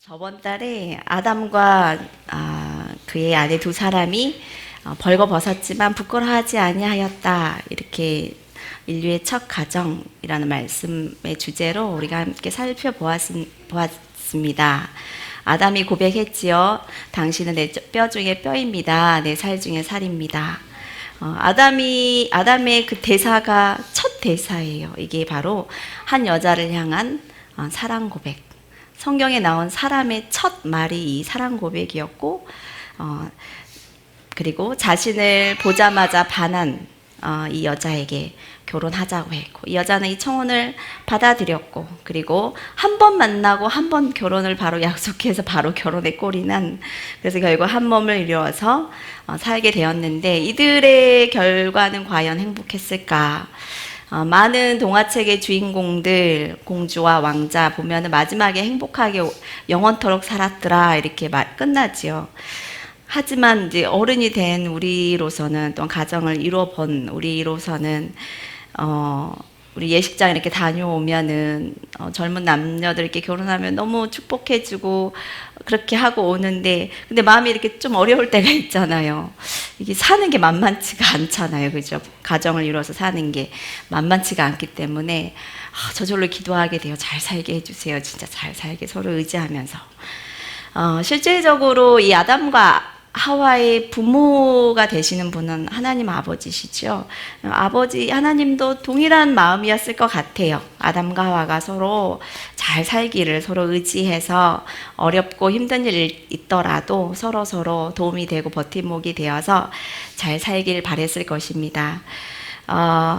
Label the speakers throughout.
Speaker 1: 저번 달에 아담과 그의 아내 두 사람이 벌거벗었지만 부끄러워하지 아니하였다. 이렇게 인류의 첫 가정이라는 말씀의 주제로 우리가 함께 살펴보았습니다. 아담이 고백했지요. 당신은 내 뼈 중에 뼈입니다. 내 살 중에 살입니다. 아담의 그 대사가 첫 대사예요. 이게 바로 한 여자를 향한 사랑 고백. 성경에 나온 사람의 첫 말이 이 사랑 고백이었고, 그리고 자신을 보자마자 반한 이 여자에게 결혼하자고 했고, 이 여자는 이 청혼을 받아들였고, 그리고 한 번 만나고 한 번 결혼을 바로 약속해서 바로 결혼에 꼴이 난, 그래서 결국 한 몸을 이루어서 살게 되었는데, 이들의 결과는 과연 행복했을까? 많은 동화책의 주인공들, 공주와 왕자 보면은 마지막에 행복하게 영원토록 살았더라 이렇게 끝나지요. 하지만 이제 어른이 된 우리로서는, 또 가정을 이루어 본 우리로서는 우리 예식장 이렇게 다녀오면은 젊은 남녀들 이렇게 결혼하면 너무 축복해주고 그렇게 하고 오는데, 근데 마음이 이렇게 좀 어려울 때가 있잖아요. 이게 사는 게 만만치가 않잖아요, 그죠? 가정을 이루어서 사는 게 만만치가 않기 때문에 저절로 기도하게 돼요. 잘 살게 해주세요. 진짜 잘 살게, 서로 의지하면서. 실제적으로 이 아담과 하와의 부모가 되시는 분은 하나님 아버지시죠. 아버지 하나님도 동일한 마음이었을 것 같아요. 아담과 하와가 서로 잘 살기를, 서로 의지해서 어렵고 힘든 일 있더라도 서로 도움이 되고 버팀목이 되어서 잘 살길 바랬을 것입니다.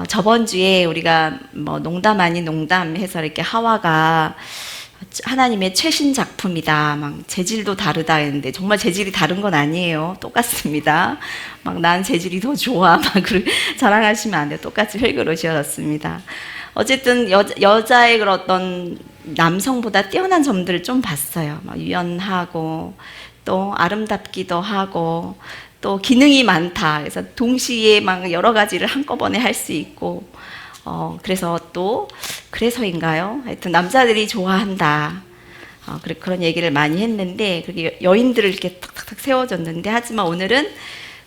Speaker 1: 저번 주에 우리가 뭐 농담 아닌 농담 해서 이렇게 하와가 하나님의 최신 작품이다, 막 재질도 다르다 했는데 정말 재질이 다른 건 아니에요. 똑같습니다. 막 난 재질이 더 좋아 막 자랑하시면 안 돼요. 똑같이 흙으로 지어졌습니다. 어쨌든 여자의 그런 어떤 남성보다 뛰어난 점들을 좀 봤어요. 막 유연하고 또 아름답기도 하고 또 기능이 많다. 그래서 동시에 막 여러 가지를 한꺼번에 할 수 있고, 그래서 또 그래서인가요? 하여튼 남자들이 좋아한다. 그런 얘기를 많이 했는데, 그게 여인들을 이렇게 탁탁탁 세워줬는데, 하지만 오늘은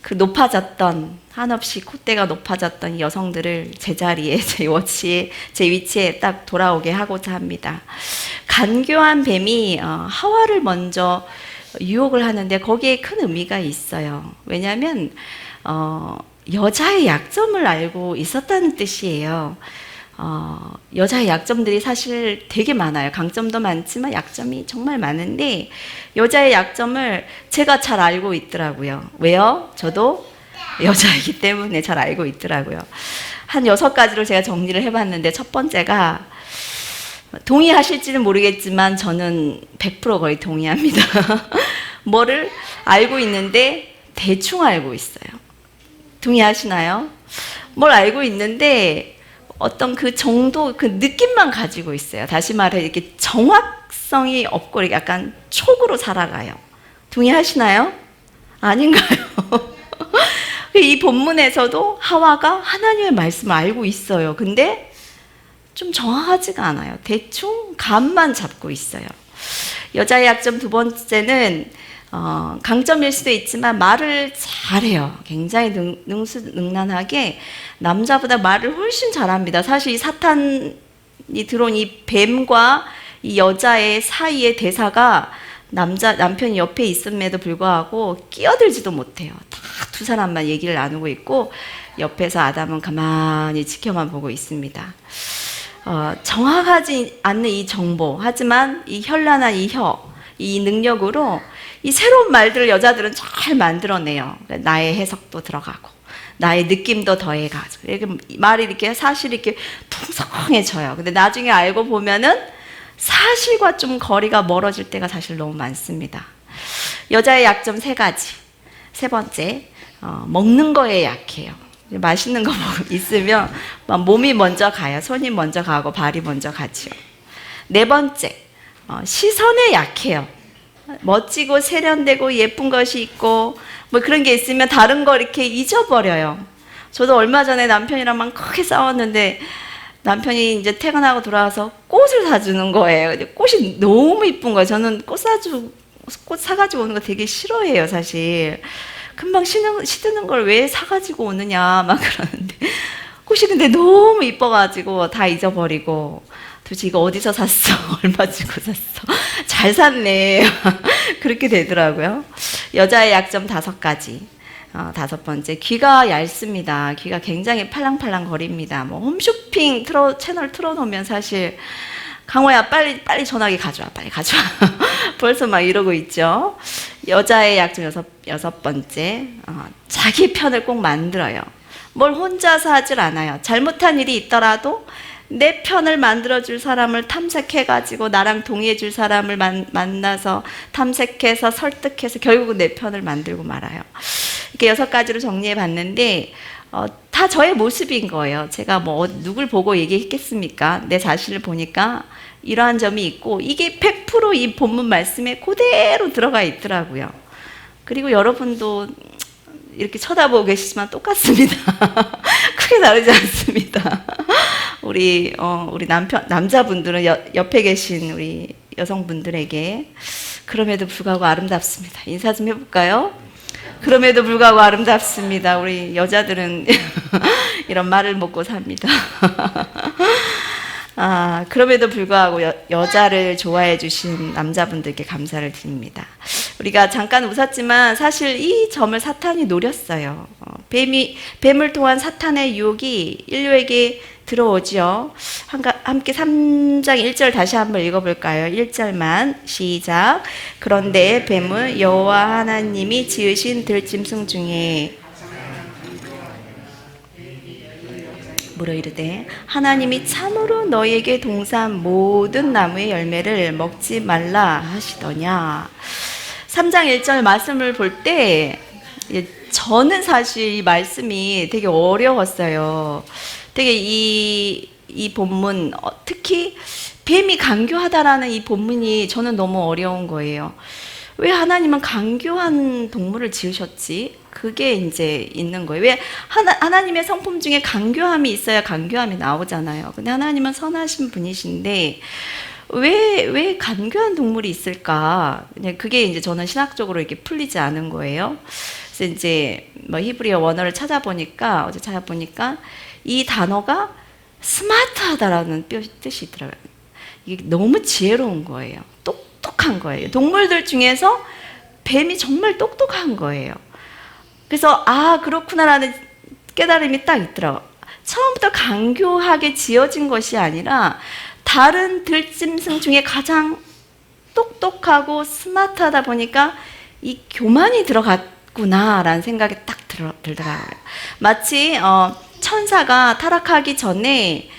Speaker 1: 그 높아졌던, 한없이 콧대가 높아졌던 이 여성들을 제자리에, 제 위치에 딱 돌아오게 하고자 합니다. 간교한 뱀이 하와를 먼저 유혹을 하는데 거기에 큰 의미가 있어요. 왜냐하면 여자의 약점을 알고 있었다는 뜻이에요. 여자의 약점들이 사실 되게 많아요. 강점도 많지만 약점이 정말 많은데, 여자의 약점을 제가 잘 알고 있더라고요. 왜요? 저도 여자이기 때문에 잘 알고 있더라고요. 한 6가지로 제가 정리를 해봤는데, 첫 번째가, 동의하실지는 모르겠지만 저는 100% 거의 동의합니다. 뭐를 알고 있는데 대충 알고 있어요. 동의하시나요? 뭘 알고 있는데 어떤 그 정도, 그 느낌만 가지고 있어요. 다시 말해 이렇게 정확성이 없고 이렇게 약간 촉으로 살아가요. 동의하시나요? 아닌가요? 이 본문에서도 하와가 하나님의 말씀을 알고 있어요. 근데 좀 정확하지가 않아요. 대충 감만 잡고 있어요. 여자의 약점 두 번째는 강점일 수도 있지만 말을 잘해요. 굉장히 능수능란하게 남자보다 말을 훨씬 잘합니다. 사실 이 사탄이 들어온 이 뱀과 이 여자의 사이의 대사가 남편이 옆에 있음에도 불구하고 끼어들지도 못해요. 다 두 사람만 얘기를 나누고 있고 옆에서 아담은 가만히 지켜만 보고 있습니다. 정확하지 않는 이 정보, 하지만 이 현란한 이 능력으로 이 새로운 말들을 여자들은 잘 만들어내요. 나의 해석도 들어가고 나의 느낌도 더해가지고 이렇게 말이 이렇게 사실 이렇게 풍성해져요. 근데 나중에 알고 보면은 사실과 좀 거리가 멀어질 때가 사실 너무 많습니다. 여자의 약점 3가지. 세 번째, 먹는 거에 약해요. 맛있는 거 있으면 몸이 먼저 가요. 손이 먼저 가고 발이 먼저 가죠. 4번째, 시선에 약해요. 멋지고 세련되고 예쁜 것이 있고 뭐 그런 게 있으면 다른 거 이렇게 잊어버려요. 저도 얼마 전에 남편이랑 막 크게 싸웠는데 남편이 이제 퇴근하고 돌아와서 꽃을 사주는 거예요. 꽃이 너무 이쁜 거예요. 저는 꽃 사가지고 오는 거 되게 싫어해요, 사실. 금방 시드는 걸 왜 사가지고 오느냐, 막 그러는데. 꽃이 근데 너무 이뻐가지고 다 잊어버리고, 도대체 이거 어디서 샀어? 얼마 주고 샀어? 잘 샀네. 그렇게 되더라고요. 여자의 약점 5가지. 5번째, 귀가 얇습니다. 귀가 굉장히 팔랑팔랑 거립니다. 뭐 홈쇼핑 채널 틀어놓으면 사실 강호야 빨리 전화기 가져와, 빨리 가져와. 벌써 막 이러고 있죠. 여자의 약점 6번째, 자기 편을 꼭 만들어요. 뭘 혼자서 하질 않아요. 잘못한 일이 있더라도 내 편을 만들어줄 사람을 탐색해가지고 나랑 동의해줄 사람을 만나서 탐색해서 설득해서 결국은 내 편을 만들고 말아요. 이렇게 6가지로 정리해 봤는데 다 저의 모습인 거예요. 제가 뭐 누굴 보고 얘기했겠습니까? 내 자신을 보니까 이러한 점이 있고 이게 100% 이 본문 말씀에 그대로 들어가 있더라고요. 그리고 여러분도 이렇게 쳐다보고 계시지만 똑같습니다. 크게 다르지 않습니다. 우리 남자분들은 옆에 계신 우리 여성분들에게 그럼에도 불구하고 아름답습니다. 인사 좀 해볼까요? 그럼에도 불구하고 아름답습니다. 우리 여자들은 이런 말을 먹고 삽니다. 그럼에도 불구하고 여자를 좋아해 주신 남자분들께 감사를 드립니다. 우리가 잠깐 웃었지만 사실 이 점을 사탄이 노렸어요. 뱀을 통한 사탄의 유혹이 인류에게 들어오죠. 함께 3장 1절 다시 한번 읽어볼까요? 1절만 시작. 그런데 뱀은 여호와 하나님이 지으신 들짐승 중에 물어 이르되 하나님이 참으로 너희에게 동산 모든 나무의 열매를 먹지 말라 하시더냐. 3장 1절 말씀을 볼 때 저는 사실 이 말씀이 되게 어려웠어요. 되게 이 본문, 특히 뱀이 강교하다라는 이 본문이 저는 너무 어려운 거예요. 왜 하나님은 강교한 동물을 지으셨지? 그게 이제 있는 거예요. 왜 하나님의 성품 중에 강교함이 있어야 강교함이 나오잖아요. 근데 하나님은 선하신 분이신데 왜 간교한 동물이 있을까? 그냥 그게 이제 저는 신학적으로 이렇게 풀리지 않은 거예요. 그래서 이제 뭐 히브리어 원어를 어제 찾아보니까 이 단어가 스마트하다라는 뜻이 있더라고요. 이게 너무 지혜로운 거예요. 똑똑한 거예요. 동물들 중에서 뱀이 정말 똑똑한 거예요. 그래서 그렇구나라는 깨달음이 딱 있더라고요. 처음부터 강교하게 지어진 것이 아니라 다른 들짐승 중에 가장 똑똑하고 스마트하다 보니까 이 교만이 들어갔구나라는 생각이 딱 들더라고요. 마치 천사가 타락하기 전에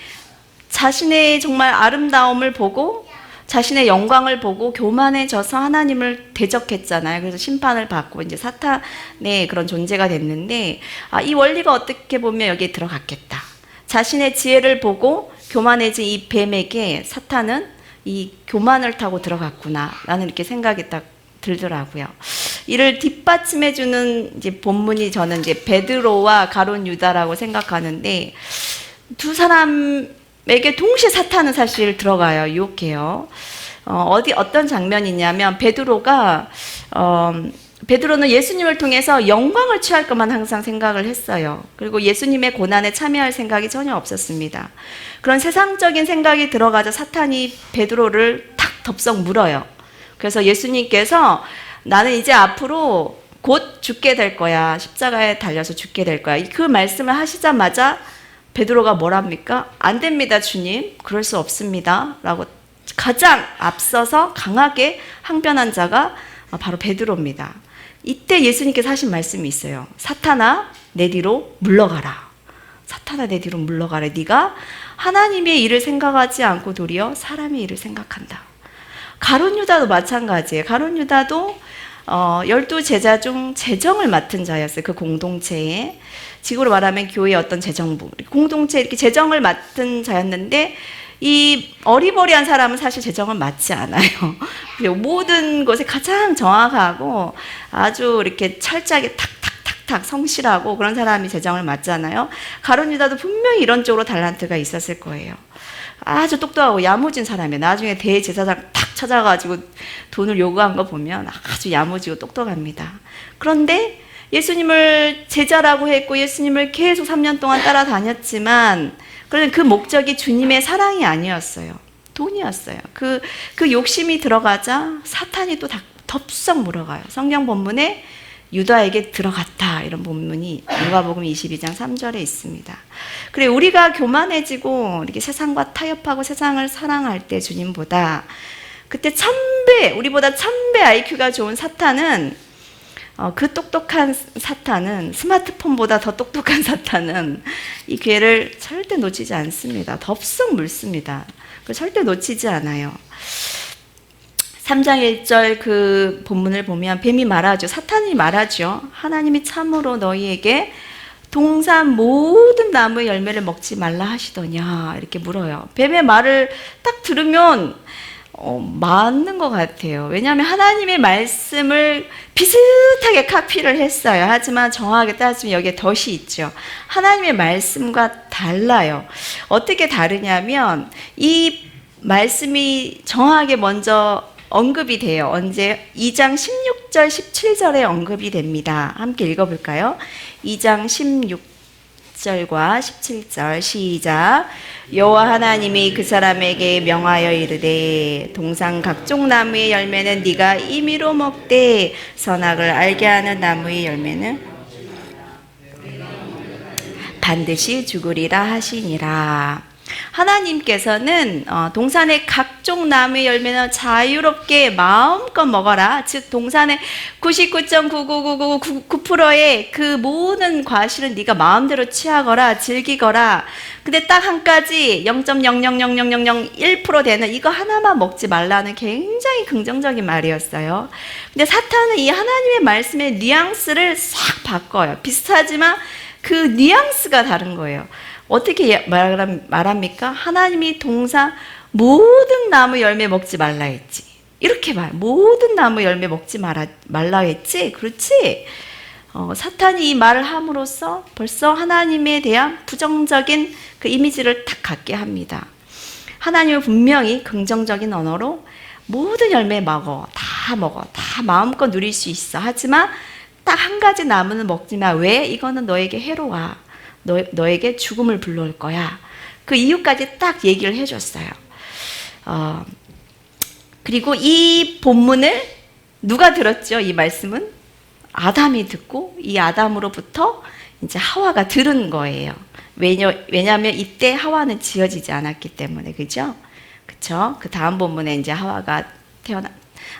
Speaker 1: 자신의 정말 아름다움을 보고 자신의 영광을 보고 교만해져서 하나님을 대적했잖아요. 그래서 심판을 받고 이제 사탄의 그런 존재가 됐는데 이 원리가 어떻게 보면 여기에 들어갔겠다. 자신의 지혜를 보고 교만해진 이 뱀에게 사탄은 이 교만을 타고 들어갔구나 라는 이렇게 생각이 딱 들더라고요. 이를 뒷받침해주는 이제 본문이 저는 이제 베드로와 가룟 유다라고 생각하는데 두 사람에게 동시에 사탄은 사실 들어가요. 유혹해요. 어떤 장면이냐면 베드로는 예수님을 통해서 영광을 취할 것만 항상 생각을 했어요. 그리고 예수님의 고난에 참여할 생각이 전혀 없었습니다. 그런 세상적인 생각이 들어가자 사탄이 베드로를 탁 덥석 물어요. 그래서 예수님께서 나는 이제 앞으로 곧 죽게 될 거야. 십자가에 달려서 죽게 될 거야. 그 말씀을 하시자마자 베드로가 뭐랍니까? 안 됩니다, 주님. 그럴 수 없습니다. 라고 가장 앞서서 강하게 항변한 자가 바로 베드로입니다. 이때 예수님께서 하신 말씀이 있어요. 사탄아, 내 뒤로 물러가라. 사탄아, 내 뒤로 물러가라. 네가 하나님의 일을 생각하지 않고 도리어 사람의 일을 생각한다. 가룟 유다도 마찬가지예요. 가룟 유다도 12제자 중 재정을 맡은 자였어요. 그 공동체에. 지구로 말하면 교회의 어떤 재정부, 공동체 이렇게 재정을 맡은 자였는데 이 어리버리한 사람은 사실 재정을 맡지 않아요. 모든 것에 가장 정확하고 아주 이렇게 철저하게 틱탁 성실하고 그런 사람이 재정을 맡잖아요. 가룟 유다도 분명히 이런 쪽으로 달란트가 있었을 거예요. 아주 똑똑하고 야무진 사람이에요. 나중에 대제사장 탁 찾아가지고 돈을 요구한 거 보면 아주 야무지고 똑똑합니다. 그런데 예수님을 제자라고 했고 예수님을 계속 3년 동안 따라다녔지만 그런데 그 목적이 주님의 사랑이 아니었어요. 돈이었어요. 그 욕심이 들어가자 사탄이 또 덥석 물어가요. 성경 본문에 유다에게 들어갔다 이런 본문이 누가복음 22장 3절에 있습니다. 그래 우리가 교만해지고 이렇게 세상과 타협하고 세상을 사랑할 때 주님보다 그때 1000배 우리보다 1000배 IQ가 좋은 사탄은 그 똑똑한 사탄은 스마트폰보다 더 똑똑한 사탄은 이 기회를 절대 놓치지 않습니다. 덥석 물습니다. 절대 놓치지 않아요. 3장 1절 그 본문을 보면 뱀이 말하죠. 사탄이 말하죠. 하나님이 참으로 너희에게 동산 모든 나무의 열매를 먹지 말라 하시더냐 이렇게 물어요. 뱀의 말을 딱 들으면 맞는 것 같아요. 왜냐하면 하나님의 말씀을 비슷하게 카피를 했어요. 하지만 정확하게 따지면 여기에 덫이 있죠. 하나님의 말씀과 달라요. 어떻게 다르냐면 이 말씀이 정확하게 먼저 언급이 돼요. 언제? 2장 16절 17절에 언급이 됩니다. 함께 읽어볼까요? 2장 16절과 17절 시작. 여호와 하나님이 그 사람에게 명하여 이르되 동산 각종 나무의 열매는 네가 임의로 먹되 선악을 알게 하는 나무의 열매는 반드시 죽으리라 하시니라. 하나님께서는 동산의 각종 나무의 열매는 자유롭게 마음껏 먹어라. 즉 동산의 99.99999%의 그 모든 과실은 네가 마음대로 취하거라 즐기거라. 근데 딱 한 가지 0.0000001% 되는 이거 하나만 먹지 말라는 굉장히 긍정적인 말이었어요. 근데 사탄은 이 하나님의 말씀의 뉘앙스를 싹 바꿔요. 비슷하지만 그 뉘앙스가 다른 거예요. 어떻게 말합니까? 하나님이 동산 모든 나무 열매 먹지 말라 했지. 이렇게 말. 모든 나무 열매 먹지 말라 했지. 그렇지? 사탄이 이 말을 함으로써 벌써 하나님에 대한 부정적인 그 이미지를 딱 갖게 합니다. 하나님은 분명히 긍정적인 언어로 모든 열매 먹어. 다 먹어. 다 마음껏 누릴 수 있어. 하지만 딱 한 가지 나무는 먹지 마. 왜? 이거는 너에게 해로워. 너에게 죽음을 불러올 거야. 그 이유까지 딱 얘기를 해줬어요. 그리고 이 본문을 누가 들었죠? 이 말씀은 아담이 듣고 이 아담으로부터 이제 하와가 들은 거예요. 왜냐하면 이때 하와는 지어지지 않았기 때문에 그죠? 그쵸? 그 다음 본문에 이제 하와가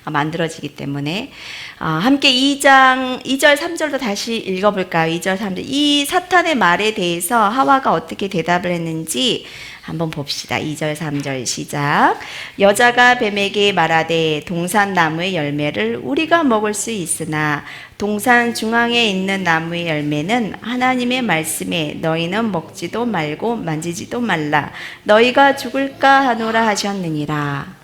Speaker 1: 만들어지기 때문에 함께 2장 2절 3절도 다시 읽어볼까요? 2절 3절 이 사탄의 말에 대해서 하와가 어떻게 대답을 했는지 한번 봅시다. 2절 3절 시작. 여자가 뱀에게 말하되 동산 나무의 열매를 우리가 먹을 수 있으나 동산 중앙에 있는 나무의 열매는 하나님의 말씀에 너희는 먹지도 말고 만지지도 말라 너희가 죽을까 하노라 하셨느니라.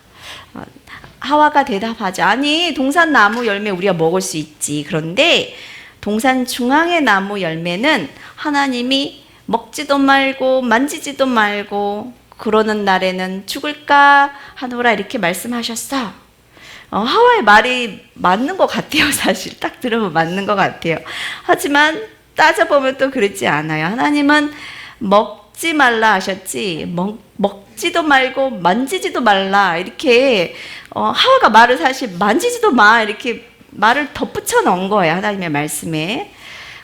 Speaker 1: 하와가 대답하죠. 아니 동산 나무 열매 우리가 먹을 수 있지. 그런데 동산 중앙의 나무 열매는 하나님이 먹지도 말고 만지지도 말고 그러는 날에는 죽을까 하노라 이렇게 말씀하셨어. 하와의 말이 맞는 것 같아요. 사실 딱 들으면 맞는 것 같아요. 하지만 따져보면 또 그렇지 않아요. 하나님은 먹지 말라 하셨지 먹지도 말고 만지지도 말라 이렇게 하와가 말을 사실 만지지도 마 이렇게 말을 덧붙여 넣은 거예요. 하나님의 말씀에.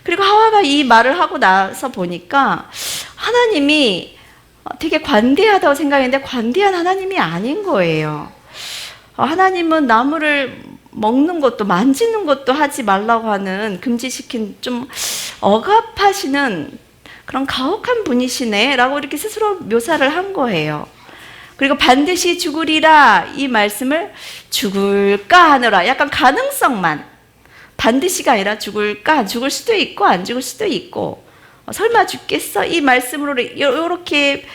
Speaker 1: 그리고 하와가 이 말을 하고 나서 보니까 하나님이 되게 관대하다고 생각했는데 관대한 하나님이 아닌 거예요. 하나님은 나무를 먹는 것도 만지는 것도 하지 말라고 하는 금지시킨 좀 억압하시는 그런 가혹한 분이시네 라고 이렇게 스스로 묘사를 한 거예요. 그리고 반드시 죽으리라 이 말씀을 죽을까 하느라 약간 가능성만 반드시가 아니라 죽을까 죽을 수도 있고 안 죽을 수도 있고 설마 죽겠어 이 말씀으로 이렇게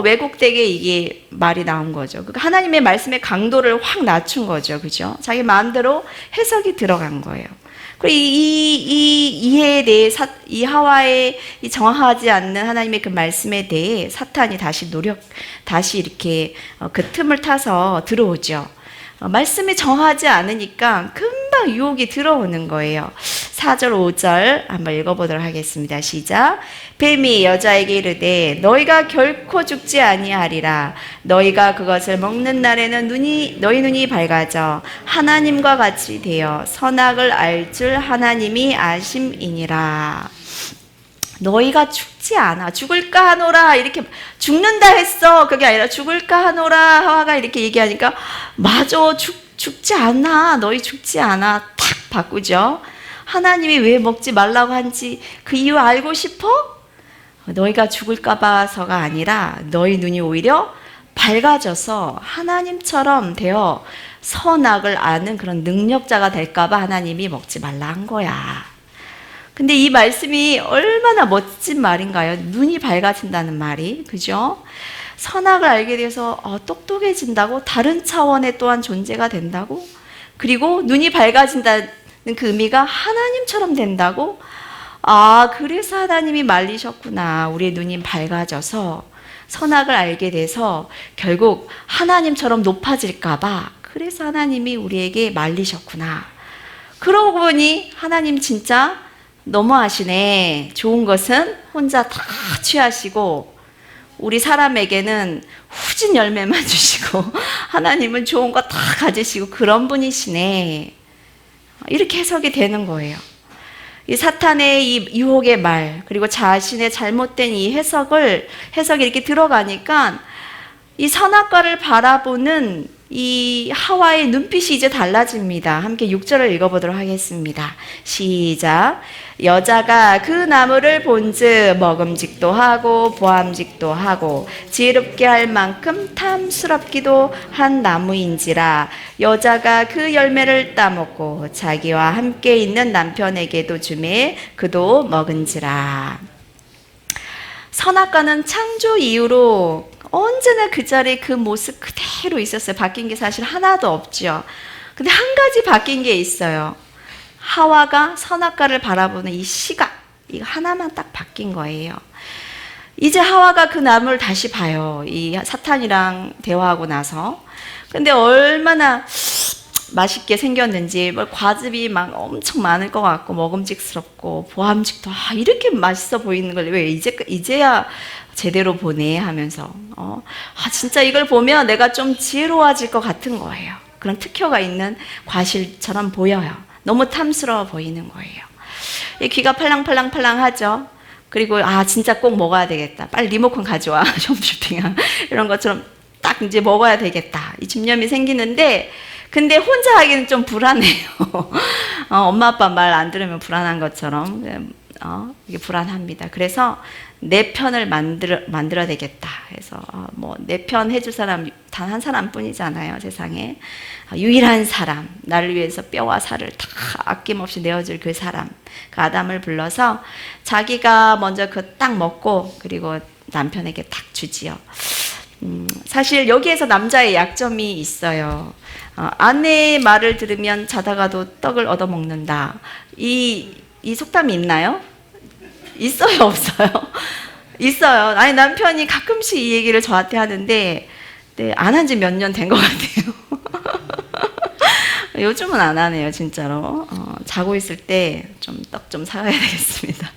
Speaker 1: 왜곡되게 이게 말이 나온 거죠. 그러니까 하나님의 말씀의 강도를 확 낮춘 거죠. 그죠? 자기 마음대로 해석이 들어간 거예요. 그리고 이 이해에 대해 이 하와의 이 정확하지 않는 하나님의 그 말씀에 대해 사탄이 다시 이렇게 그 틈을 타서 들어오죠. 말씀이 정하지 않으니까 금방 유혹이 들어오는 거예요. 4절 5절 한번 읽어보도록 하겠습니다. 시작. 뱀이 여자에게 이르되 너희가 결코 죽지 아니하리라. 너희가 그것을 먹는 날에는 너희 눈이 밝아져 하나님과 같이 되어 선악을 알 줄 하나님이 아심이니라. 너희가 죽지 않아. 죽을까 하노라. 이렇게 죽는다 했어. 그게 아니라 죽을까 하노라. 하와가 이렇게 얘기하니까 맞아. 죽지 않아. 너희 죽지 않아. 탁 바꾸죠. 하나님이 왜 먹지 말라고 한지 그 이유 알고 싶어? 너희가 죽을까 봐서가 아니라 너희 눈이 오히려 밝아져서 하나님처럼 되어 선악을 아는 그런 능력자가 될까 봐 하나님이 먹지 말라 한 거야. 근데 이 말씀이 얼마나 멋진 말인가요? 눈이 밝아진다는 말이, 그죠? 선악을 알게 돼서 똑똑해진다고? 다른 차원의 또한 존재가 된다고? 그리고 눈이 밝아진다는 그 의미가 하나님처럼 된다고? 그래서 하나님이 말리셨구나. 우리의 눈이 밝아져서 선악을 알게 돼서 결국 하나님처럼 높아질까 봐. 그래서 하나님이 우리에게 말리셨구나. 그러고 보니 하나님 진짜 너무하시네. 좋은 것은 혼자 다 취하시고 우리 사람에게는 후진 열매만 주시고 하나님은 좋은 거 다 가지시고 그런 분이시네. 이렇게 해석이 되는 거예요. 이 사탄의 이 유혹의 말, 그리고 자신의 잘못된 이 해석이 이렇게 들어가니까 이 선악과를 바라보는 이 하와의 눈빛이 이제 달라집니다. 함께 6절을 읽어보도록 하겠습니다. 시작. 여자가 그 나무를 본즉 먹음직도 하고 보암직도 하고 지혜롭게 할 만큼 탐스럽기도 한 나무인지라. 여자가 그 열매를 따먹고 자기와 함께 있는 남편에게도 주매 그도 먹은지라. 선악과는 창조 이후로 언제나 그 자리에 그 모습 그대로 있었어요. 바뀐 게 사실 하나도 없죠. 근데 한 가지 바뀐 게 있어요. 하와가 선악과를 바라보는 이 시각, 이거 하나만 딱 바뀐 거예요. 이제 하와가 그 나무를 다시 봐요. 이 사탄이랑 대화하고 나서. 근데 얼마나 맛있게 생겼는지, 과즙이 막 엄청 많을 것 같고 먹음직스럽고 보암직도 이렇게 맛있어 보이는 걸 왜 이제야 제대로 보네 하면서 진짜 이걸 보면 내가 좀 지혜로워질 것 같은 거예요. 그런 특효가 있는 과실처럼 보여요. 너무 탐스러워 보이는 거예요. 귀가 팔랑팔랑팔랑하죠. 그리고 진짜 꼭 먹어야 되겠다. 빨리 리모컨 가져와. 홈쇼핑 이런 것처럼 딱 이제 먹어야 되겠다. 이 집념이 생기는데 근데 혼자 하기는 좀 불안해요. 엄마 아빠 말 안 들으면 불안한 것처럼 이게 불안합니다. 그래서 내 편을 만들어야 되겠다. 그래서 내 편 해줄 사람 단 한 사람뿐이잖아요, 세상에. 유일한 사람, 나를 위해서 뼈와 살을 다 아낌없이 내어줄 그 사람, 그 아담을 불러서 자기가 먼저 그 딱 먹고 그리고 남편에게 딱 주지요. 사실 여기에서 남자의 약점이 있어요. 아내의 말을 들으면 자다가도 떡을 얻어먹는다. 이 속담이 있나요? 있어요, 없어요? 있어요. 아니, 남편이 가끔씩 이 얘기를 저한테 하는데, 안 한 지 몇 년 된 것 같아요. 요즘은 안 하네요, 진짜로. 자고 있을 때 좀 떡 좀 사가야 되겠습니다.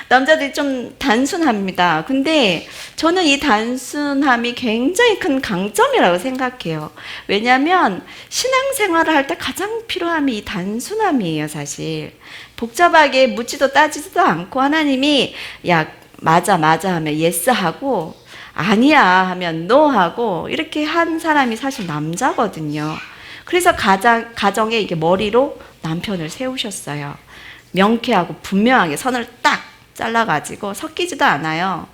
Speaker 1: 남자들이 좀 단순합니다. 근데 저는 이 단순함이 굉장히 큰 강점이라고 생각해요. 왜냐하면 신앙생활을 할 때 가장 필요함이 이 단순함이에요, 사실. 복잡하게 묻지도 따지지도 않고 하나님이 야, 맞아 하면 예스 하고 아니야 하면 노 하고 이렇게 한 사람이 사실 남자거든요. 그래서 가정에 이게 머리로 남편을 세우셨어요. 명쾌하고 분명하게 선을 딱 잘라가지고 섞이지도 않아요.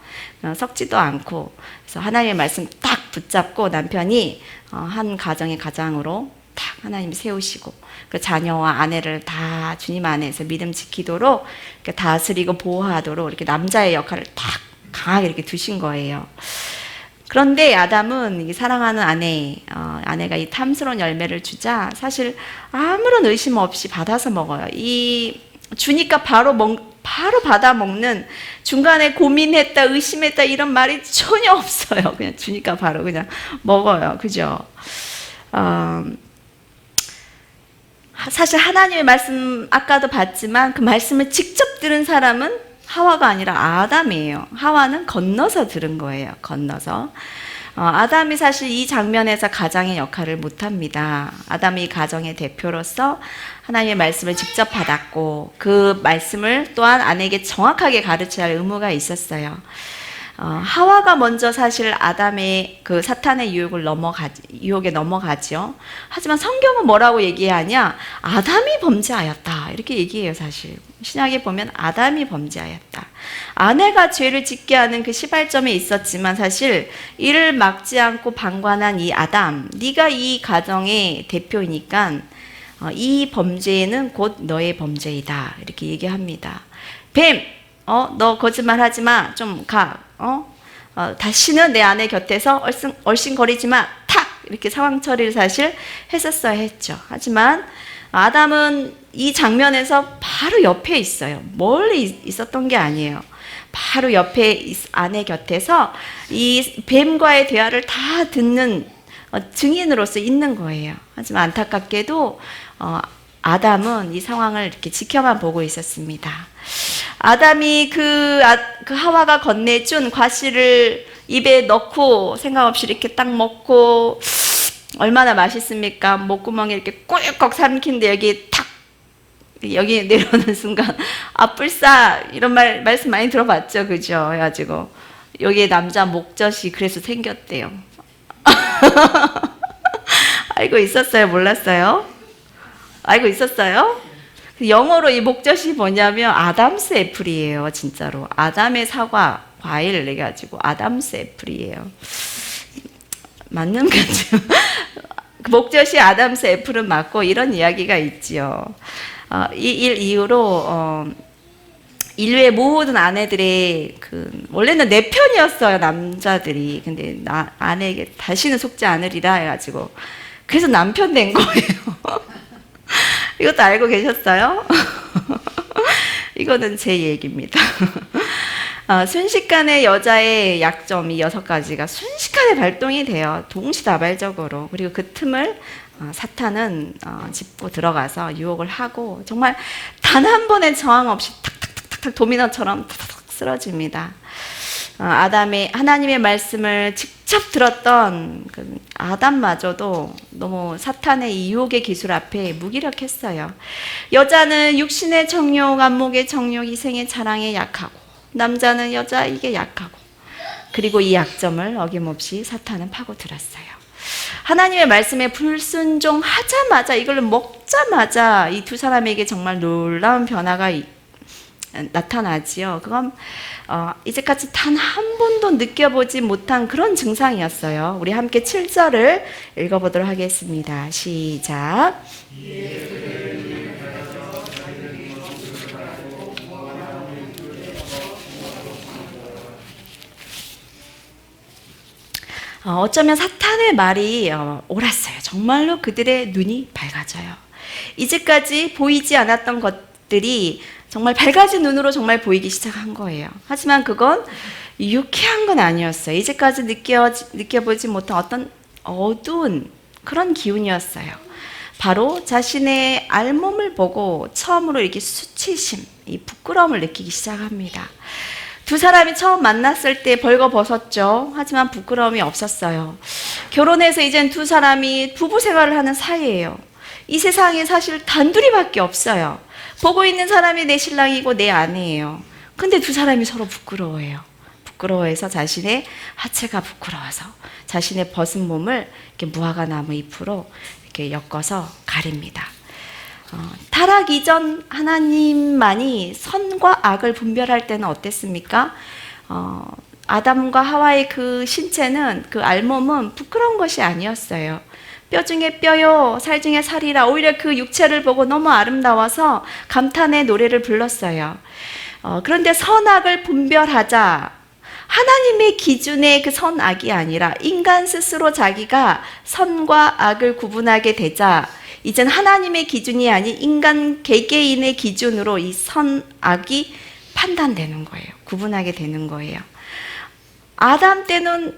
Speaker 1: 섞지도 않고. 그래서 하나님의 말씀 딱 붙잡고 남편이 한 가정의 가장으로 딱 하나님 세우시고 그 자녀와 아내를 다 주님 안에서 믿음 지키도록 이렇게 다스리고 보호하도록 이렇게 남자의 역할을 딱 강하게 이렇게 두신 거예요. 그런데 아담은 이 사랑하는 아내가 이 탐스러운 열매를 주자 사실 아무런 의심 없이 받아서 먹어요. 이 주니까 바로 받아 먹는, 중간에 고민했다, 의심했다 이런 말이 전혀 없어요. 그냥 주니까 바로 그냥 먹어요. 그죠? 사실 하나님의 말씀 아까도 봤지만 그 말씀을 직접 들은 사람은 하와가 아니라 아담이에요. 하와는 건너서 들은 거예요. 건너서. 아담이 사실 이 장면에서 가장의 역할을 못합니다. 아담이 가정의 대표로서 하나님의 말씀을 직접 받았고 그 말씀을 또한 아내에게 정확하게 가르쳐야 할 의무가 있었어요. 하와가 먼저 사실 아담의 그 사탄의 유혹에 넘어가죠. 하지만 성경은 뭐라고 얘기하냐? 아담이 범죄하였다. 이렇게 얘기해요, 사실. 신약에 보면 아담이 범죄하였다. 아내가 죄를 짓게 하는 그 시발점에 있었지만 사실 이를 막지 않고 방관한 이 아담, 네가 이 가정의 대표이니까 이 범죄는 곧 너의 범죄이다. 이렇게 얘기합니다. 뱀! 너 거짓말 하지 마. 좀 가. 다시는 내 아내 곁에서 얼씬거리지 마. 탁! 이렇게 상황 처리를 사실 했었어야 했죠. 하지만 아담은 이 장면에서 바로 옆에 있어요. 멀리 있었던 게 아니에요. 바로 옆에 아내 곁에서 이 뱀과의 대화를 다 듣는 증인으로서 있는 거예요. 하지만 안타깝게도 아담은 이 상황을 이렇게 지켜만 보고 있었습니다. 아담이 그 하와가 건네준 과실을 입에 넣고 생각 없이 이렇게 딱 먹고 얼마나 맛있습니까? 목구멍에 이렇게 꿀꺽 삼킨데 여기 내려오는 순간 불싸 이런 말씀 많이 들어봤죠, 그죠? 해가지고 여기에 남자 목젖이 그래서 생겼대요. 알고 있었어요? 몰랐어요? 알고 있었어요? 영어로 이 목젖이 뭐냐면 아담스 애플이에요. 진짜로 아담의 사과 과일 해가지고 아담스 애플이에요. 맞는 거죠. 목젖이 아담스 애플은 맞고 이런 이야기가 있지요. 이 일 이후로 인류의 모든 아내들의 원래는 내 편이었어요, 남자들이. 근데 아내에게 다시는 속지 않으리라 해가지고 그래서 남편 된 거예요. 이것도 알고 계셨어요? 이거는 제 얘기입니다. 순식간에 여자의 약점이 6가지가 순식간에 발동이 돼요. 동시다발적으로. 그리고 그 틈을 사탄은 짚고 들어가서 유혹을 하고 정말 단 한 번의 저항 없이 탁탁탁탁 도미노처럼 탁탁 쓰러집니다. 하나님의 말씀을 직접 들었던 아담마저도 너무 사탄의 이 유혹의 기술 앞에 무기력했어요. 여자는 육신의 정욕, 안목의 정욕, 이생의 자랑에 약하고 남자는 여자에게 약하고 그리고 이 약점을 어김없이 사탄은 파고들었어요. 하나님의 말씀에 불순종하자마자 이걸 먹자마자 이 두 사람에게 정말 놀라운 변화가 나타나지요. 그건 이제까지 단 한 번도 느껴보지 못한 그런 증상이었어요. 우리 함께 7절을 읽어보도록 하겠습니다. 시작. 어쩌면 사탄의 말이 옳았어요. 정말로 그들의 눈이 밝아져요. 이제까지 보이지 않았던 것들이 정말 밝아진 눈으로 정말 보이기 시작한 거예요. 하지만 그건 유쾌한 건 아니었어요. 이제까지 느껴보지 못한 어떤 어두운 그런 기운이었어요. 바로 자신의 알몸을 보고 처음으로 이렇게 수치심, 이 부끄러움을 느끼기 시작합니다. 두 사람이 처음 만났을 때 벌거벗었죠. 하지만 부끄러움이 없었어요. 결혼해서 이젠 두 사람이 부부 생활을 하는 사이예요. 이 세상에 사실 단둘이밖에 없어요. 보고 있는 사람이 내 신랑이고 내 아내예요. 근데 두 사람이 서로 부끄러워해요. 부끄러워해서 자신의 하체가 부끄러워서 자신의 벗은 몸을 이렇게 무화과 나무 잎으로 이렇게 엮어서 가립니다. 타락 이전 하나님만이 선과 악을 분별할 때는 어땠습니까? 아담과 하와의 그 신체는, 그 알몸은 부끄러운 것이 아니었어요. 뼈 중에 뼈요, 살 중에 살이라. 오히려 그 육체를 보고 너무 아름다워서 감탄의 노래를 불렀어요. 그런데 선악을 분별하자 하나님의 기준의 그 선악이 아니라 인간 스스로 자기가 선과 악을 구분하게 되자 이젠 하나님의 기준이 아닌 인간 개개인의 기준으로 이 선악이 판단되는 거예요. 구분하게 되는 거예요. 아담 때는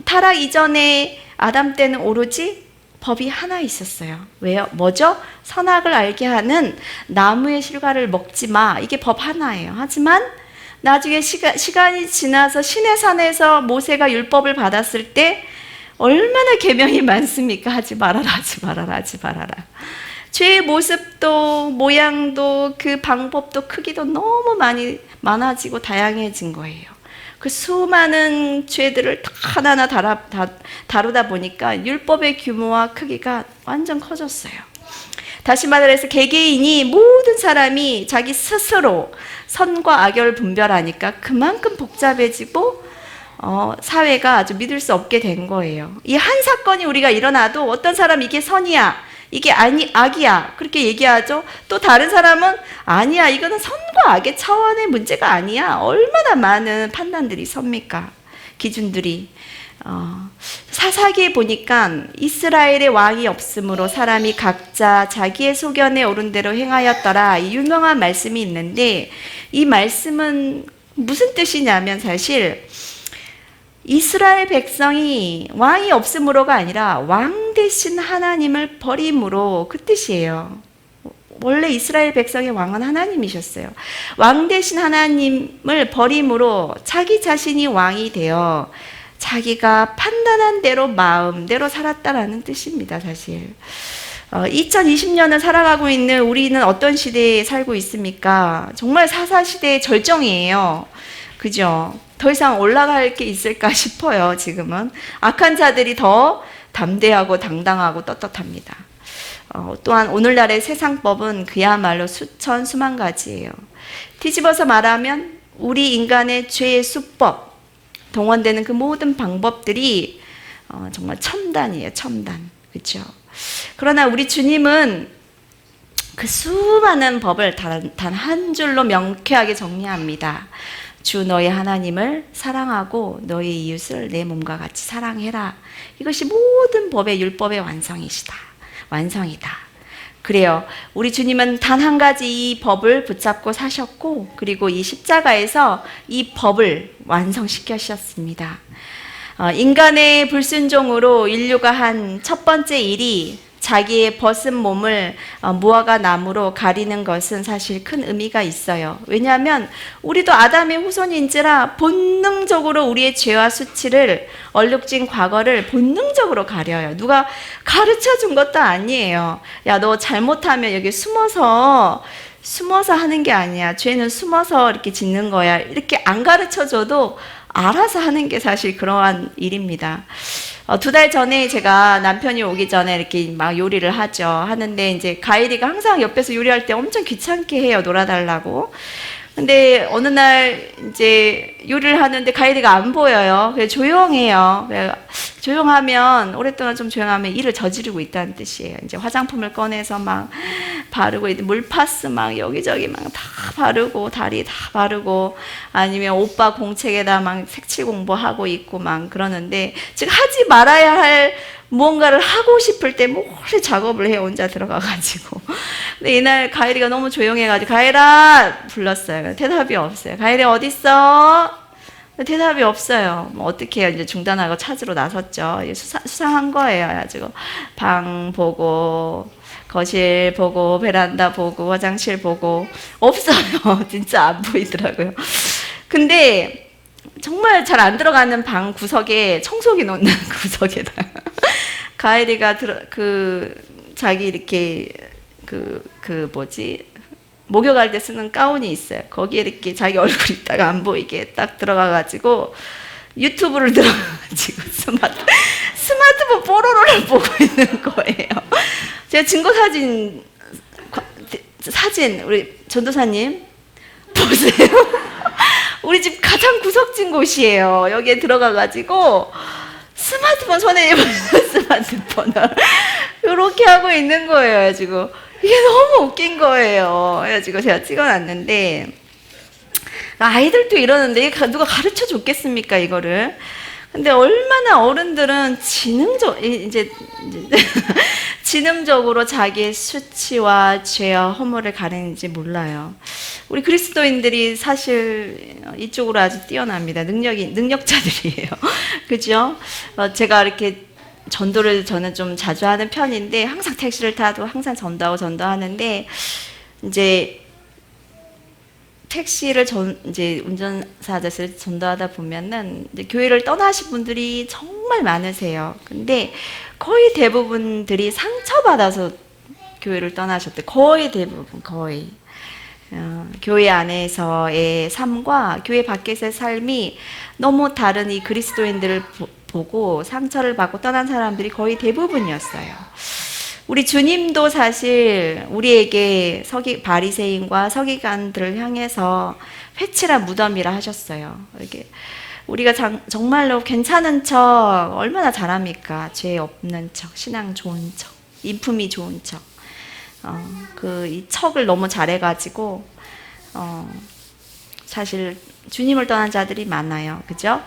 Speaker 1: 타락 이전에 아담 때는 오로지 법이 하나 있었어요. 왜요? 뭐죠? 선악을 알게 하는 나무의 실과를 먹지 마. 이게 법 하나예요. 하지만 나중에 시간이 지나서 시내산에서 모세가 율법을 받았을 때 얼마나 계명이 많습니까? 하지 말아라, 하지 말아라, 하지 말아라. 죄의 모습도 모양도 그 방법도 크기도 너무 많아지고 다양해진 거예요. 그 수많은 죄들을 하나하나 다루다 보니까 율법의 규모와 크기가 완전 커졌어요. 다시 말해서 개개인이 모든 사람이 자기 스스로 선과 악을 분별하니까 그만큼 복잡해지고 사회가 아주 믿을 수 없게 된 거예요. 이 한 사건이 우리가 일어나도 어떤 사람이 이게 선이야, 이게 악이야 그렇게 얘기하죠. 또 다른 사람은 아니야, 이거는 선과 악의 차원의 문제가 아니야. 얼마나 많은 판단들이 섭니까? 기준들이. 사사기에 보니까 이스라엘의 왕이 없으므로 사람이 각자 자기의 소견에 오른 대로 행하였더라, 이 유명한 말씀이 있는데 이 말씀은 무슨 뜻이냐면 사실 이스라엘 백성이 왕이 없음으로가 아니라 왕 대신 하나님을 버림으로, 그 뜻이에요. 원래 이스라엘 백성의 왕은 하나님이셨어요. 왕 대신 하나님을 버림으로 자기 자신이 왕이 되어 자기가 판단한 대로 마음대로 살았다라는 뜻입니다. 사실 2020년을 살아가고 있는 우리는 어떤 시대에 살고 있습니까? 정말 사사시대의 절정이에요. 그죠? 더 이상 올라갈 게 있을까 싶어요. 지금은 악한 자들이 더 담대하고 당당하고 떳떳합니다. 또한 오늘날의 세상법은 그야말로 수만 가지예요. 뒤집어서 말하면 우리 인간의 죄의 수법, 동원되는 그 모든 방법들이 정말 첨단이에요. 첨단. 그렇죠? 그러나 우리 주님은 그 수많은 법을 단 한 줄로 명쾌하게 정리합니다. 주 너의 하나님을 사랑하고 너의 이웃을 내 몸과 같이 사랑해라. 이것이 모든 법의 율법의 완성이다. 그래요. 우리 주님은 단 한 가지 이 법을 붙잡고 사셨고, 그리고 이 십자가에서 이 법을 완성시키셨습니다. 인간의 불순종으로 인류가 한 첫 번째 일이 자기의 벗은 몸을 무화과 나무로 가리는 것은 사실 큰 의미가 있어요. 왜냐하면 우리도 아담의 후손인지라 본능적으로 우리의 죄와 수치를, 얼룩진 과거를 본능적으로 가려요. 누가 가르쳐 준 것도 아니에요. 야, 너 잘못하면 여기 숨어서 하는 게 아니야. 죄는 숨어서 이렇게 짓는 거야. 이렇게 안 가르쳐 줘도 알아서 하는 게 사실 그러한 일입니다. 2달 전에 제가 남편이 오기 전에 이렇게 막 요리를 하는데 이제 가일이가 항상 옆에서 요리할 때 엄청 귀찮게 해요. 놀아달라고. 근데 어느 날 이제 요리를 하는데 가일이가 안 보여요. 그래서 조용해요. 조용하면, 오랫동안 좀 조용하면 일을 저지르고 있다는 뜻이에요. 이제 화장품을 꺼내서 막 바르고, 물파스 막 여기저기 막 다 바르고, 다리 다 바르고, 아니면 오빠 공책에다 막 색칠 공부하고 있고 막 그러는데, 지금 하지 말아야 할 무언가를 하고 싶을 때 몰래 작업을 해, 혼자 들어가가지고. 근데 이날 가일이가 너무 조용해가지고 가일아 불렀어요. 대답이 없어요. 가일이 어딨어? 대답이 없어요. 뭐 어떻게 해요? 이제 중단하고 찾으러 나섰죠. 수상한 거예요. 가지고 방 보고, 거실 보고, 베란다 보고, 화장실 보고, 없어요. 진짜 안 보이더라고요. 근데 정말 잘 안 들어가는 방 구석에 청소기 놓는 구석에다 가일이가 자기 이렇게 목욕할 때 쓰는 가운이 있어요. 거기에 이렇게 자기 얼굴 있다가 안 보이게 딱 들어가가지고 유튜브를 들어가가지고 스마트폰 뽀로로를 보고 있는 거예요. 제가 증거 사진 우리 전도사님 보세요. 우리 집 가장 구석진 곳이에요. 여기에 들어가가지고 스마트폰 손에 스마트폰을 이렇게 하고 있는 거예요. 지금 이게 너무 웃긴 거예요. 그래가지고 제가 찍어놨는데 아이들도 이러는데 누가 가르쳐 줬겠습니까, 이거를? 근데 얼마나 어른들은 이제 지능적으로 자기의 수치와 죄와 허물을 가리는지 몰라요. 우리 그리스도인들이 사실 이쪽으로 아주 뛰어납니다. 능력자들이에요. 그죠? 제가 이렇게 전도를 저는 좀 자주 하는 편인데, 항상 택시를 타도 항상 전도하는데, 이제 택시를 이제 운전사 아저씨를 전도하다 보면은 이제 교회를 떠나신 분들이 정말 많으세요. 근데 거의 대부분들이 상처받아서 교회를 떠나셨대. 거의 대부분, 거의. 교회 안에서의 삶과 교회 밖에서의 삶이 너무 다른 이 그리스도인들을 보고 상처를 받고 떠난 사람들이 거의 대부분이었어요. 우리 주님도 사실 우리에게 바리새인과 서기관들을 향해서 회칠한 무덤이라 하셨어요. 이렇게 우리가 정말로 괜찮은 척 얼마나 잘합니까? 죄 없는 척, 신앙 좋은 척, 인품이 좋은 척. 이 척을 너무 잘해가지고 사실 주님을 떠난 자들이 많아요. 그죠?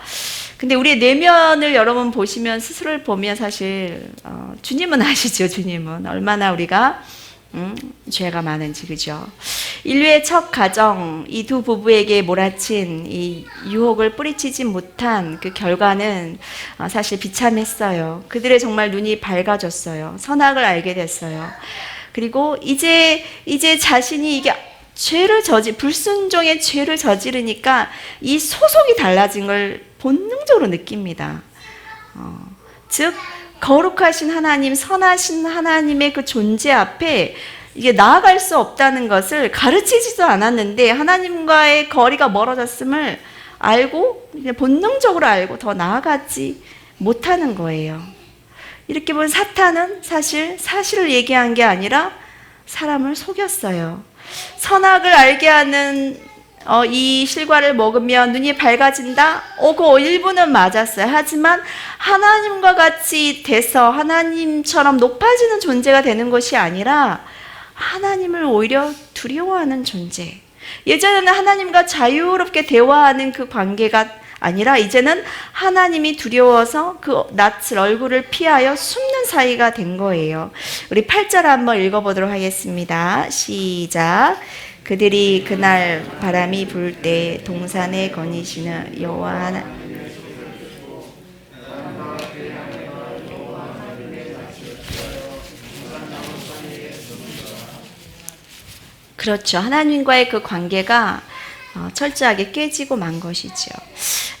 Speaker 1: 근데 우리의 내면을 여러분 보시면, 스스로를 보면 사실 주님은 아시죠? 주님은 얼마나 우리가 죄가 많은지. 그죠? 인류의 첫 가정, 이 두 부부에게 몰아친 이 유혹을 뿌리치지 못한 그 결과는 사실 비참했어요. 그들의 정말 눈이 밝아졌어요. 선악을 알게 됐어요. 그리고 이제 자신이 이게 불순종의 죄를 저지르니까 이 소속이 달라진 걸 본능적으로 느낍니다. 즉, 거룩하신 하나님, 선하신 하나님의 그 존재 앞에 이게 나아갈 수 없다는 것을 가르치지도 않았는데, 하나님과의 거리가 멀어졌음을 알고, 본능적으로 알고 더 나아가지 못하는 거예요. 이렇게 보면 사탄은 사실을 얘기한 게 아니라 사람을 속였어요. 선악을 알게 하는 이 실과를 먹으면 눈이 밝아진다? 그 일부는 맞았어요. 하지만 하나님과 같이 돼서 하나님처럼 높아지는 존재가 되는 것이 아니라 하나님을 오히려 두려워하는 존재. 예전에는 하나님과 자유롭게 대화하는 그 관계가 아니라 이제는 하나님이 두려워서 그 낯을 얼굴을 피하여 숨는 사이가 된 거예요. 우리 8절 한번 읽어보도록 하겠습니다. 시작. 그들이 그날 바람이 불 때 동산에 거니시는 여호와 하나님, 그렇죠. 하나님과의 그 관계가 철저하게 깨지고 만 것이죠.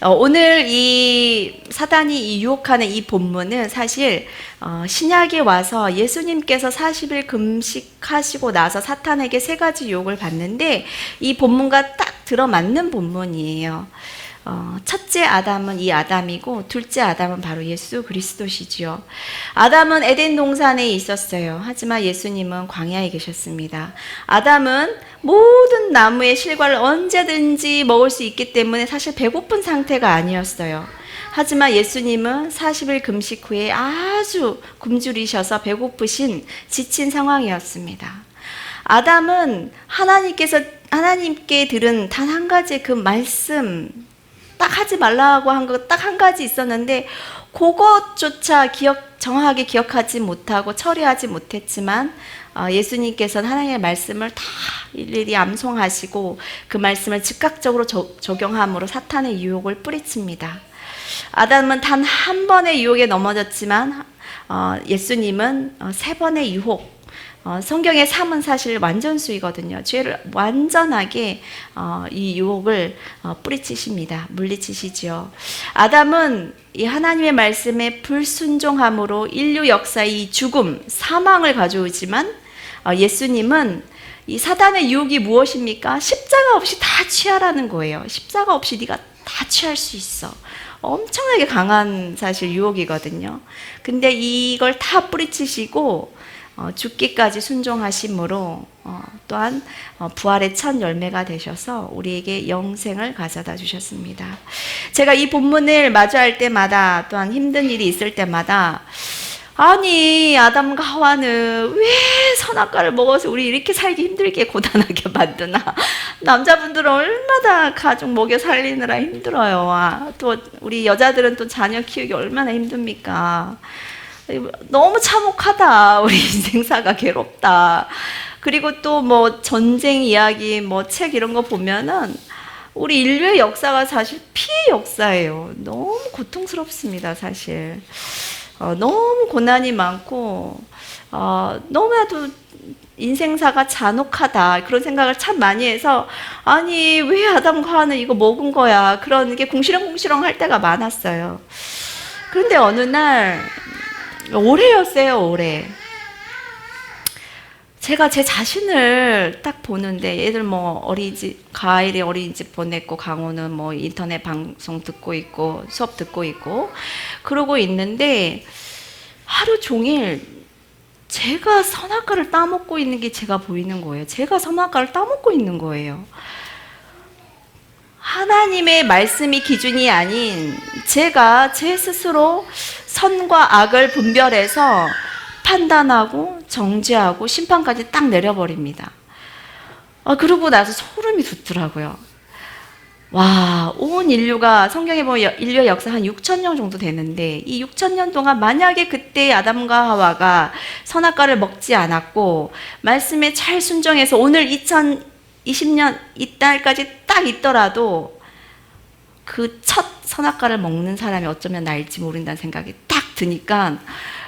Speaker 1: 오늘 이 사단이 유혹하는 이 본문은 사실 신약에 와서 예수님께서 40일 금식하시고 나서 사탄에게 3가지 유혹을 받는데, 이 본문과 딱 들어맞는 본문이에요. 첫째 아담은 이 아담이고, 둘째 아담은 바로 예수 그리스도시죠. 아담은 에덴 동산에 있었어요. 하지만 예수님은 광야에 계셨습니다. 아담은 모든 나무의 실과를 언제든지 먹을 수 있기 때문에 사실 배고픈 상태가 아니었어요. 하지만 예수님은 40일 금식 후에 아주 굶주리셔서 배고프신 지친 상황이었습니다. 아담은 하나님께 들은 단 한 가지 그 말씀, 딱 하지 말라고 한 거 딱 한 가지 있었는데, 그것조차 정확하게 기억하지 못하고 처리하지 못했지만, 예수님께서는 하나님의 말씀을 다 일일이 암송하시고 그 말씀을 즉각적으로 적용함으로 사탄의 유혹을 뿌리칩니다. 아담은 단 한 번의 유혹에 넘어졌지만 예수님은 3번의 유혹, 성경의 3은 사실 완전수이거든요. 죄를 완전하게 이 유혹을 뿌리치십니다. 물리치시죠. 아담은 이 하나님의 말씀에 불순종함으로 인류 역사의 이 죽음, 사망을 가져오지만 예수님은 이 사단의 유혹이 무엇입니까? 십자가 없이 다 취하라는 거예요. 십자가 없이 네가 다 취할 수 있어. 엄청나게 강한 사실 유혹이거든요. 근데 이걸 다 뿌리치시고 죽기까지 순종하심으로 또한 부활의 첫 열매가 되셔서 우리에게 영생을 가져다 주셨습니다. 제가 이 본문을 마주할 때마다, 또한 힘든 일이 있을 때마다 아니, 아담과 하와는 왜 선악과를 먹어서 우리 이렇게 살기 힘들게 고단하게 만드나? 남자분들은 얼마나 가족 먹여 살리느라 힘들어요. 또 우리 여자들은 또 자녀 키우기 얼마나 힘듭니까? 너무 참혹하다. 우리 인생사가 괴롭다. 그리고 또 뭐 전쟁 이야기, 뭐 책 이런 거 보면은 우리 인류의 역사가 사실 피해 역사예요. 너무 고통스럽습니다, 사실. 너무 고난이 많고, 너무나도 인생사가 잔혹하다. 그런 생각을 참 많이 해서, 아니, 왜 아담과 하와는 이거 먹은 거야. 그런 게 궁시렁궁시렁 할 때가 많았어요. 그런데 어느 날, 올해였어요, 올해. 제가 제 자신을 딱 보는데, 얘들 뭐 어린이집, 가을에 어린이집 보냈고, 강호는 뭐 인터넷 방송 듣고 있고, 수업 듣고 있고, 그러고 있는데, 하루 종일 제가 선악과를 따먹고 있는 게 제가 보이는 거예요. 제가 선악과를 따먹고 있는 거예요. 하나님의 말씀이 기준이 아닌 제가 제 스스로 선과 악을 분별해서 판단하고 정죄하고 심판까지 딱 내려버립니다. 그러고 나서 소름이 돋더라고요. 와, 온 인류가 성경에 보면 인류의 역사 한 6,000년 정도 되는데 이 6,000년 동안 만약에 그때 아담과 하와가 선악과를 먹지 않았고 말씀에 잘 순종해서 오늘 2020년 이달까지 딱 있더라도 그 첫 선악과를 먹는 사람이 어쩌면 나일지 모른다는 생각이 딱 드니까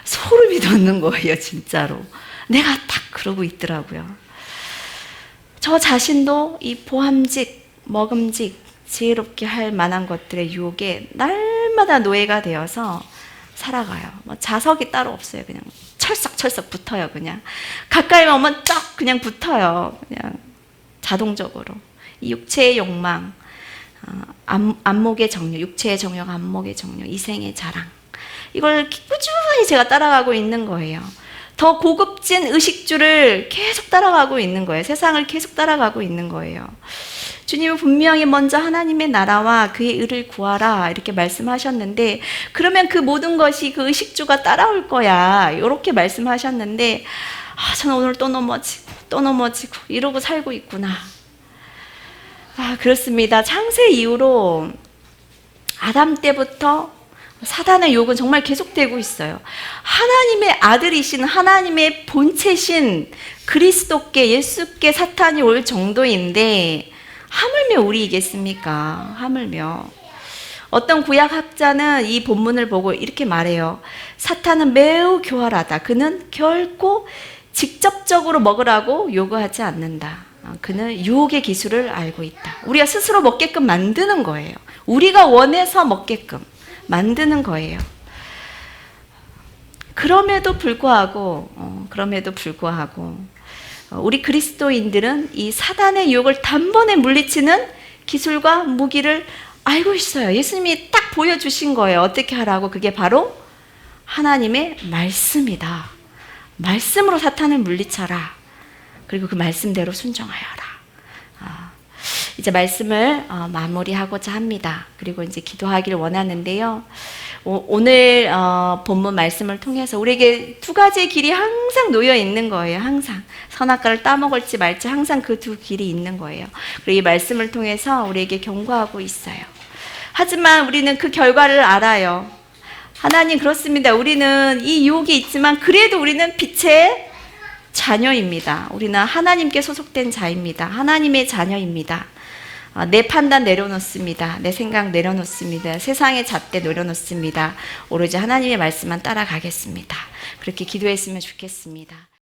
Speaker 1: 소름이 돋는 거예요, 진짜로. 내가 딱 그러고 있더라고요. 저 자신도 이 보함직, 먹음직, 지혜롭게 할 만한 것들의 유혹에 날마다 노예가 되어서 살아가요. 뭐 자석이 따로 없어요. 그냥 철썩철썩 붙어요. 그냥 가까이 오면 쩍 그냥 붙어요. 그냥 자동적으로. 이 육체의 욕망, 안목의 정욕, 육체의 정욕, 안목의 정욕, 이생의 자랑. 이걸 꾸준히 제가 따라가고 있는 거예요. 더 고급진 의식주를 계속 따라가고 있는 거예요. 세상을 계속 따라가고 있는 거예요. 주님은 분명히 먼저 하나님의 나라와 그의 의를 구하라 이렇게 말씀하셨는데 그러면 그 모든 것이 그 의식주가 따라올 거야 이렇게 말씀하셨는데 저는 오늘 또 넘어지고 이러고 살고 있구나. 그렇습니다. 창세 이후로 아담 때부터 사단의 유혹은 정말 계속되고 있어요. 하나님의 아들이신 하나님의 본체신 그리스도께 예수께 사탄이 올 정도인데 하물며 우리이겠습니까? 하물며. 어떤 구약학자는 이 본문을 보고 이렇게 말해요. 사탄은 매우 교활하다. 그는 결코 직접적으로 먹으라고 요구하지 않는다. 그는 유혹의 기술을 알고 있다. 우리가 스스로 먹게끔 만드는 거예요. 우리가 원해서 먹게끔 만드는 거예요. 그럼에도 불구하고 우리 그리스도인들은 이 사단의 유혹을 단번에 물리치는 기술과 무기를 알고 있어요. 예수님이 딱 보여주신 거예요. 어떻게 하라고. 그게 바로 하나님의 말씀이다. 말씀으로 사탄을 물리쳐라. 그리고 그 말씀대로 순종하여라. 이제 말씀을 마무리하고자 합니다. 그리고 이제 기도하기를 원하는데요. 오늘 본문 말씀을 통해서 우리에게 두 가지의 길이 항상 놓여 있는 거예요. 항상 선악과를 따먹을지 말지 항상 그 두 길이 있는 거예요. 그리고 이 말씀을 통해서 우리에게 경고하고 있어요. 하지만 우리는 그 결과를 알아요. 하나님 그렇습니다. 우리는 이 유혹이 있지만 그래도 우리는 빛의 자녀입니다. 우리는 하나님께 소속된 자입니다. 하나님의 자녀입니다. 내 판단 내려놓습니다. 내 생각 내려놓습니다. 세상의 잣대 내려놓습니다. 오로지 하나님의 말씀만 따라가겠습니다. 그렇게 기도했으면 좋겠습니다.